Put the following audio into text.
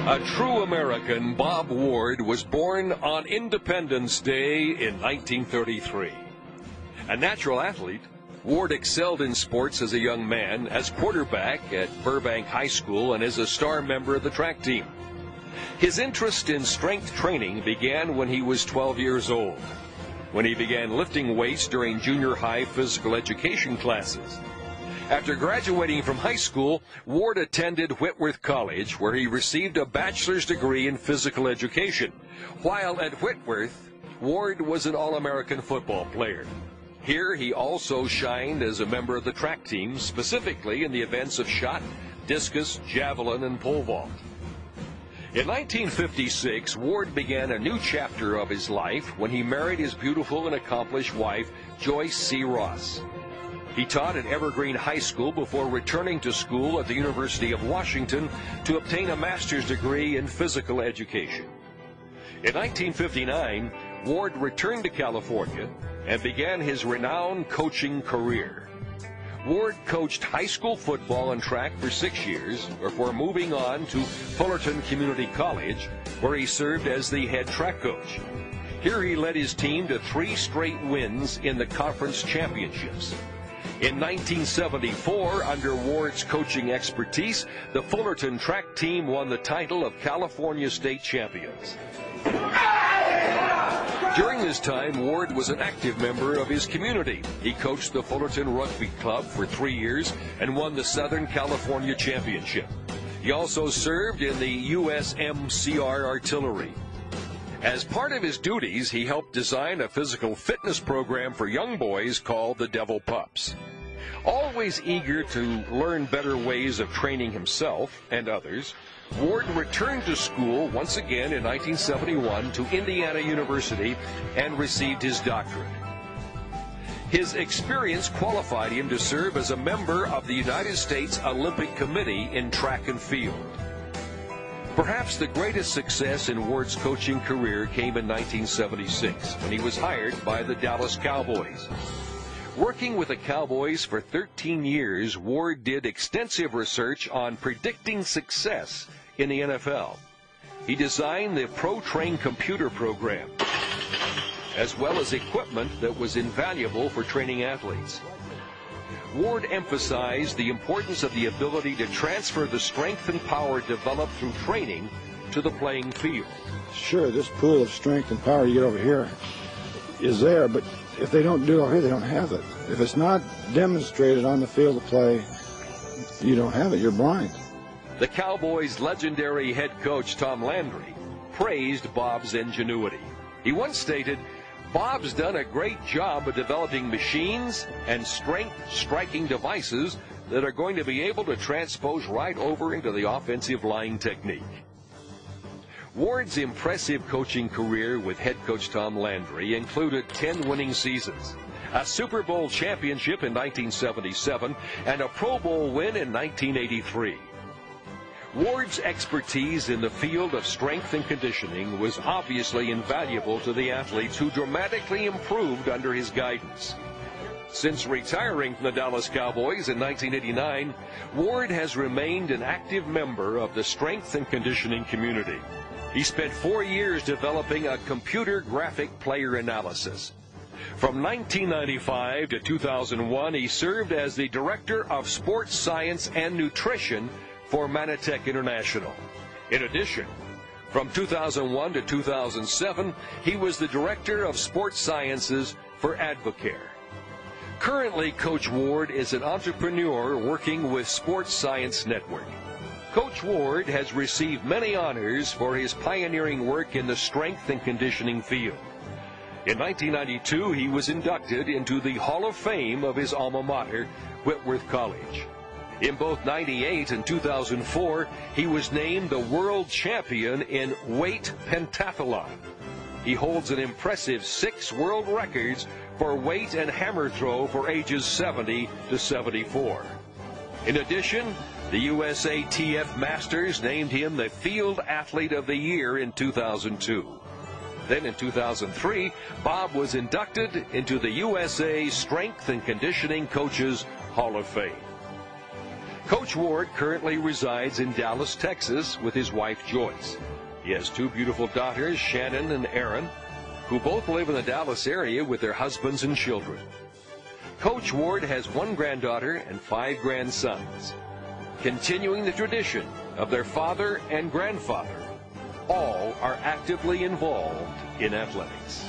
A true American, Bob Ward was born on Independence Day in 1933. A natural athlete, Ward excelled in sports as a young man, as quarterback at Burbank High School, and as a star member of the track team. His interest in strength training began when he was 12 years old, when he began lifting weights during junior high physical education classes. After graduating from high school, Ward attended Whitworth College, where he received a bachelor's degree in physical education. While at Whitworth, Ward was an All-American football player. Here, he also shined as a member of the track team, specifically in the events of shot, discus, javelin, and pole vault. In 1956, Ward began a new chapter of his life when he married his beautiful and accomplished wife, Joyce C. Ross. He taught at Evergreen High School before returning to school at the University of Washington to obtain a master's degree in physical education. In 1959, Ward returned to California and began his renowned coaching career. Ward coached high school football and track for 6 years before moving on to Fullerton Community College, where he served as the head track coach. Here he led his team to 3 straight wins in the conference championships. In 1974, under Ward's coaching expertise, the Fullerton track team won the title of California State Champions. During this time, Ward was an active member of his community. He coached the Fullerton Rugby Club for 3 years and won the Southern California Championship. He also served in the USMCR Artillery. As part of his duties, he helped design a physical fitness program for young boys called the Devil Pups. Always eager to learn better ways of training himself and others, Ward returned to school once again in 1971 to Indiana University and received his doctorate. His experience qualified him to serve as a member of the United States Olympic Committee in track and field. Perhaps the greatest success in Ward's coaching career came in 1976, when he was hired by the Dallas Cowboys. Working with the Cowboys for 13 years, Ward did extensive research on predicting success in the NFL. He designed the Pro-Train computer program, as well as equipment that was invaluable for training athletes. Ward emphasized the importance of the ability to transfer the strength and power developed through training to the playing field. Sure, this pool of strength and power you get over here is there, but if they don't do it over here, they don't have it. If it's not demonstrated on the field of play, you don't have it. You're blind. The Cowboys' legendary head coach, Tom Landry, praised Bob's ingenuity. He once stated, "Bob's done a great job of developing machines and strength striking devices that are going to be able to transpose right over into the offensive line technique." Ward's impressive coaching career with head coach Tom Landry included 10 winning seasons, a Super Bowl championship in 1977, and a Pro Bowl win in 1983. Ward's expertise in the field of strength and conditioning was obviously invaluable to the athletes who dramatically improved under his guidance. Since retiring from the Dallas Cowboys in 1989, Ward has remained an active member of the strength and conditioning community. He spent 4 years developing a computer graphic player analysis. From 1995 to 2001, he served as the Director of Sports Science and Nutrition for Manatech International. In addition, from 2001 to 2007, he was the Director of Sports Sciences for Advocare. Currently, Coach Ward is an entrepreneur working with Sports Science Network. Coach Ward has received many honors for his pioneering work in the strength and conditioning field. In 1992, he was inducted into the Hall of Fame of his alma mater, Whitworth College. In both 1998 and 2004, he was named the world champion in weight pentathlon. He holds an impressive 6 world records for weight and hammer throw for ages 70 to 74. In addition, the USATF Masters named him the Field Athlete of the Year in 2002. Then in 2003, Bob was inducted into the USA Strength and Conditioning Coaches Hall of Fame. Coach Ward currently resides in Dallas, Texas with his wife Joyce. He has two beautiful daughters, Shannon and Erin, who both live in the Dallas area with their husbands and children. Coach Ward has one granddaughter and 5 grandsons, continuing the tradition of their father and grandfather. All are actively involved in athletics.